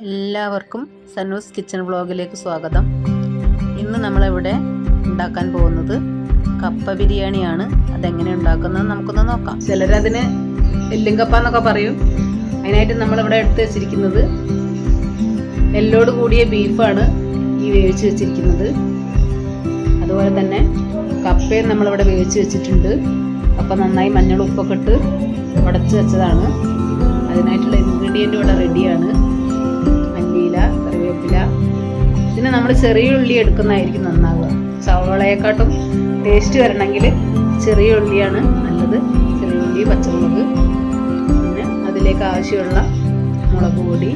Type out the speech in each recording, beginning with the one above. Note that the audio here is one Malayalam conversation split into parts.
എല്ലാവർക്കും സനൂസ് കിച്ചൺ വ്ളോഗിലേക്ക് സ്വാഗതം. ഇന്ന് നമ്മളിവിടെ ഉണ്ടാക്കാൻ പോകുന്നത് കപ്പ ബിരിയാണിയാണ്. അതെങ്ങനെ ഉണ്ടാക്കുന്നത് നമുക്കൊന്ന് നോക്കാം. ചിലരതിന് എല്ലും കപ്പ എന്നൊക്കെ പറയും. അതിനായിട്ട് നമ്മളിവിടെ എടുത്ത് വെച്ചിരിക്കുന്നത് എല്ലോട് കൂടിയ ബീഫാണ് ഈ വേവിച്ച് വെച്ചിരിക്കുന്നത്. അതുപോലെ തന്നെ കപ്പയും നമ്മളിവിടെ വേവിച്ച് വെച്ചിട്ടുണ്ട്. കപ്പ നന്നായി മഞ്ഞൾ ഉപ്പൊക്കെ ഇട്ട് ഉടച്ച് വെച്ചതാണ്. അതിനായിട്ടുള്ള ഇൻഗ്രീഡിയൻ്റ് ഇവിടെ റെഡിയാണ്. മല്ലിയില, കറിവേപ്പില. പിന്നെ നമ്മൾ ചെറിയ ഉള്ളി എടുക്കുന്നതായിരിക്കും നന്നാവുക. സവോളയെക്കാട്ടും ടേസ്റ്റ് വരണമെങ്കിൽ ചെറിയ ഉള്ളിയാണ് നല്ലത്. ചെറിയ ഉള്ളി, പച്ചമുളക്, പിന്നെ അതിലേക്ക് ആവശ്യമുള്ള മുളക് പൊടി,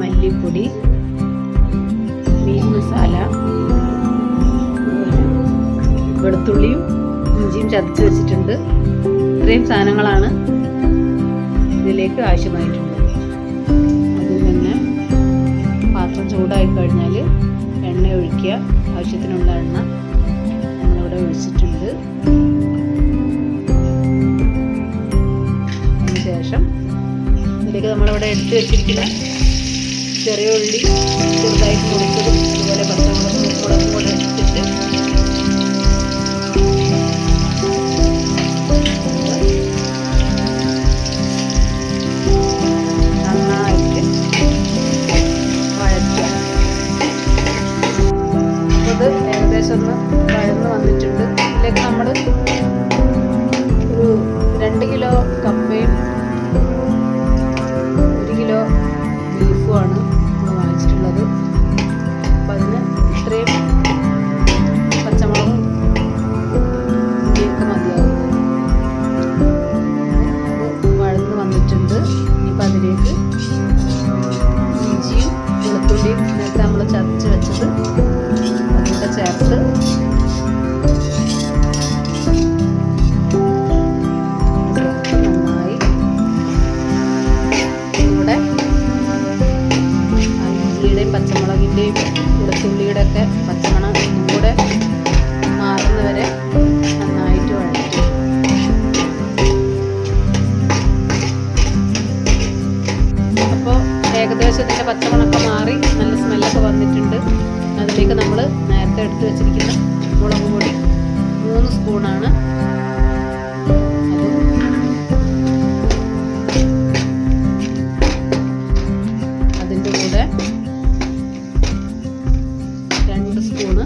മല്ലിപ്പൊടി, മീൻ മസാല, വെളുത്തുള്ളിയും ഇഞ്ചിയും ചതച്ച് വെച്ചിട്ടുണ്ട്. ഇത്രയും സാധനങ്ങളാണ് ഇതിലേക്ക് ആവശ്യമായിട്ടുള്ളത്. അതിൽ തന്നെ പാത്രം ചൂടായി കഴിഞ്ഞാൽ എണ്ണ ഒഴിക്കുക. ആവശ്യത്തിനുള്ള എണ്ണ നമ്മളിവിടെ ഒഴിച്ചിട്ടുണ്ട്. അതിനുശേഷം ഇതിലേക്ക് നമ്മളിവിടെ എടുത്ത് വെച്ചിരിക്കുന്ന ചെറിയ ഉള്ളി ചെറുതായിട്ട് മുറിച്ചതും അതുപോലെ പച്ചമുളകും കൂടെ എടുത്തിട്ട് ഏകദേശം ഒന്ന് വഴന്ന് വന്നിട്ടുണ്ട്. ഇതിലേക്ക് നമ്മൾ ഒരു 2 കിലോ കപ്പയും 1 കിലോ ബീഫുമാണ് നമ്മൾ വാങ്ങിച്ചിട്ടുള്ളത്. അപ്പം അതിന് ഇത്രയും പച്ചമുളകും ഉള്ളിയൊക്കെ മതിയാകും. അത് വഴന്ന് വന്നിട്ടുണ്ട്. ഇനിയിപ്പോൾ അതിലേക്ക് ഇഞ്ചിയും വെളുത്തുള്ളിയും നേരത്തെ നമ്മൾ ചതച്ച് വെച്ചത് അതിൻ്റെ ചേർത്ത് നന്നായി ഇവിടെ ഇഞ്ചിയുടെയും പച്ചമുളകിൻ്റെയും വെളുത്തുള്ളിയുടെ ഒക്കെ പച്ചമണം ഒന്നും കൂടെ മാറുന്നവരെ നന്നായിട്ട് വഴറ്റി. അപ്പോൾ ഏകദേശം ഇതിൻ്റെ പച്ചമണമൊക്കെ മാറി നല്ല സ്മെല്ലൊക്കെ വന്നിട്ടുണ്ട്. അതിലേക്ക് നമ്മൾ നേരത്തെ എടുത്ത് വെച്ചിരിക്കുന്ന മുളക് പൊടി 3 സ്പൂണാണ്. അതിൻ്റെ കൂടെ 2 സ്പൂണ്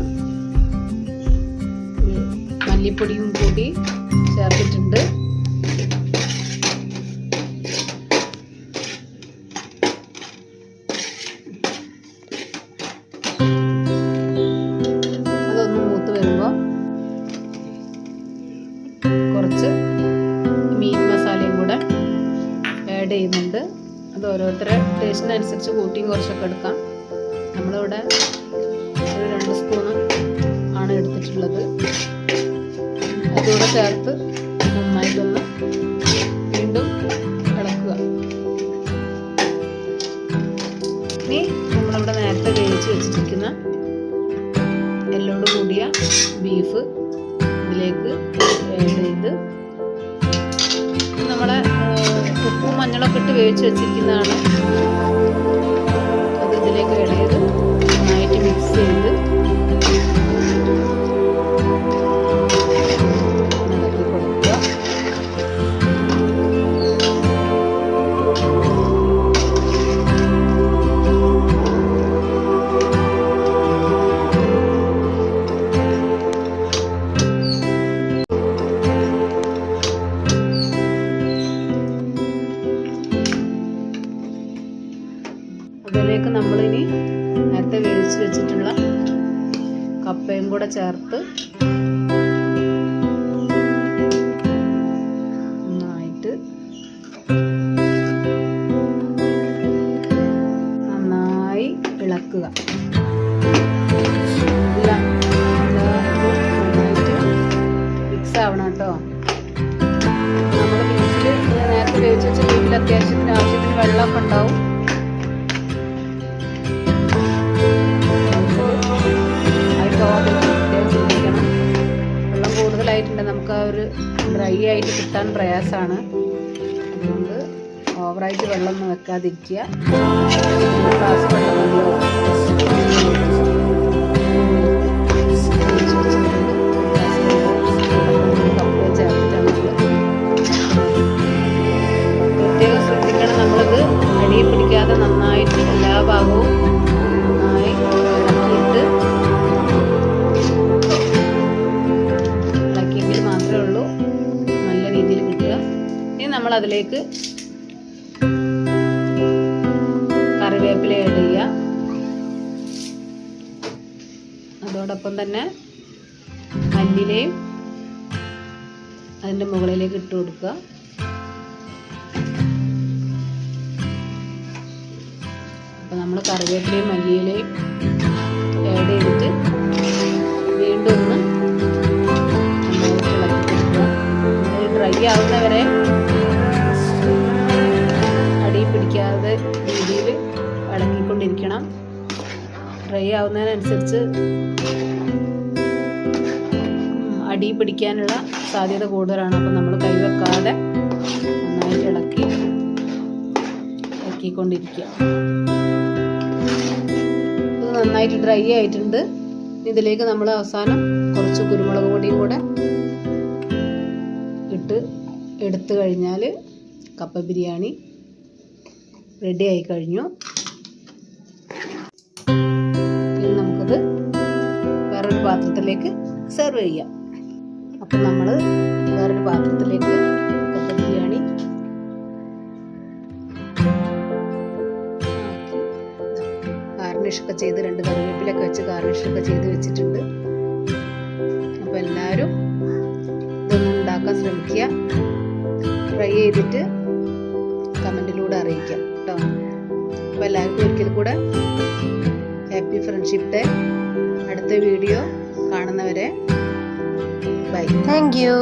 മല്ലിപ്പൊടിയും കൂടി ചേർത്തിട്ടുണ്ട്. കുറച്ച് മീൻ മസാലയും കൂടെ ആഡ് ചെയ്യുന്നുണ്ട്. അത് ഓരോരുത്തരുടെ ടേസ്റ്റിനനുസരിച്ച് കൂട്ടിയും കുറച്ചൊക്കെ എടുക്കാം. നമ്മളിവിടെ ഒരു 2 സ്പൂണ് ആണ് എടുത്തിട്ടുള്ളത്. അതുകൂടെ ചേർത്ത് നന്നായിട്ടൊന്ന് വീണ്ടും ഇളക്കുക. ഇനി നമ്മളിവിടെ നേരത്തെ വേവിച്ച് വെച്ചിരിക്കുന്ന എല്ലോട് കൂടിയ ബീഫ് ഇതിലേക്ക് ആഡ് ചെയ്ത് നമ്മളെ ഉപ്പും മഞ്ഞളൊക്കെ ഇട്ട് വേവിച്ച് വെച്ചിരിക്കുന്നതാണ്. അത് ഇതിലേക്ക് ആഡ് ചെയ്ത് നന്നായിട്ട് മിക്സ് ചെയ്ത് ഇളക്കി കൊടുക്കുക. അതിലേക്ക് നമ്മളിനി നേരത്തെ വേവിച്ച് വെച്ചിട്ടുള്ള കപ്പയും കൂടെ ചേർത്ത് നന്നായിട്ട് നന്നായി ഇളക്കുക. എല്ലാം നന്നായിട്ട് മിക്സ് ആവണം കേട്ടോ. നമ്മൾ ബീഫിൽ നേരത്തെ വേവിച്ച് വെച്ച ബീഫിൽ ആവശ്യത്തിന് വെള്ളമൊക്കെ ഉണ്ടാവും. വെള്ളം കൂടുതലായിട്ടുണ്ട് നമുക്ക് ആ ഒരു ഡ്രൈ ആയിട്ട് കിട്ടാൻ പ്രയാസമാണ്. അതുകൊണ്ട് ഓവർ ഓവറായിട്ട് വെള്ളമൊന്നും വെക്കാതിരിക്കുക. ഗ്ലാസ് വെള്ളം മതിയോ? പ്രത്യേകം ശ്രദ്ധിക്കണം, നമ്മളിത് അടിയിൽ പിടിക്കാതെ നന്നായിട്ട് എല്ലാ ഭാഗവും നന്നായി ഇളക്കിയെങ്കിൽ മാത്രമേ ഉള്ളൂ നല്ല രീതിയിൽ കിട്ടുക. ഇനി നമ്മളതിലേക്ക് കറിവേപ്പില ആഡ് ചെയ്യുക. അതോടൊപ്പം തന്നെ മല്ലിയിലയും അതിൻ്റെ മുകളിലേക്ക് ഇട്ട് കൊടുക്കുക. അപ്പോൾ നമ്മൾ കറിവേപ്പിലയും മല്ലിയിലയും ആഡ് ചെയ്തിട്ട് വീണ്ടും ഒന്ന് നന്നായിട്ട് ഇളക്കി കൊടുക്കുക. ഡ്രൈ ആവുന്നവരെ അടി പിടിക്കാതെ രീതിയിൽ ഇളക്കിക്കൊണ്ടിരിക്കണം. ഡ്രൈ ആവുന്നതിനനുസരിച്ച് അടി പിടിക്കാനുള്ള സാധ്യത കൂടുതലാണ്. അപ്പം നമ്മൾ കൈവെക്കാതെ നന്നായിട്ട് ഇളക്കിക്കൊണ്ടിരിക്കുക. ഇത് നന്നായിട്ട് ഡ്രൈ ആയിട്ടുണ്ട്. ഇതിലേക്ക് നമ്മൾ അവസാനം കുറച്ച് കുരുമുളക് പൊടിയും കൂടെ എടുത്തു കഴിഞ്ഞാൽ കപ്പ ബിരിയാണി റെഡി ആയി കഴിഞ്ഞു. ഇനി നമുക്കത് വേറൊരു പാത്രത്തിലേക്ക് സെർവ് ചെയ്യാം. അപ്പം നമ്മൾ വേറൊരു പാത്രത്തിലേക്ക് കപ്പ ബിരിയാണി ഗാർണിഷൊക്കെ ചെയ്ത് 2 കറിവേപ്പിലൊക്കെ വെച്ച് ഗാർണിഷൊക്കെ ചെയ്ത് വെച്ചിട്ടുണ്ട്. അപ്പോൾ എല്ലാവരും ഇതൊന്നും ഉണ്ടാക്കാൻ ശ്രമിക്കുക. ട്രൈ ചെയ്തിട്ട് കമൻറ്റിലൂടെ അറിയിക്കാം കേട്ടോ. അപ്പോൾ എല്ലാവർക്കും ഒരിക്കൽ കൂടെ ഹാപ്പി ഫ്രണ്ട്ഷിപ്പ് ഡേ. അടുത്ത വീഡിയോ കാണുന്നവരെ ബൈ. Thank you.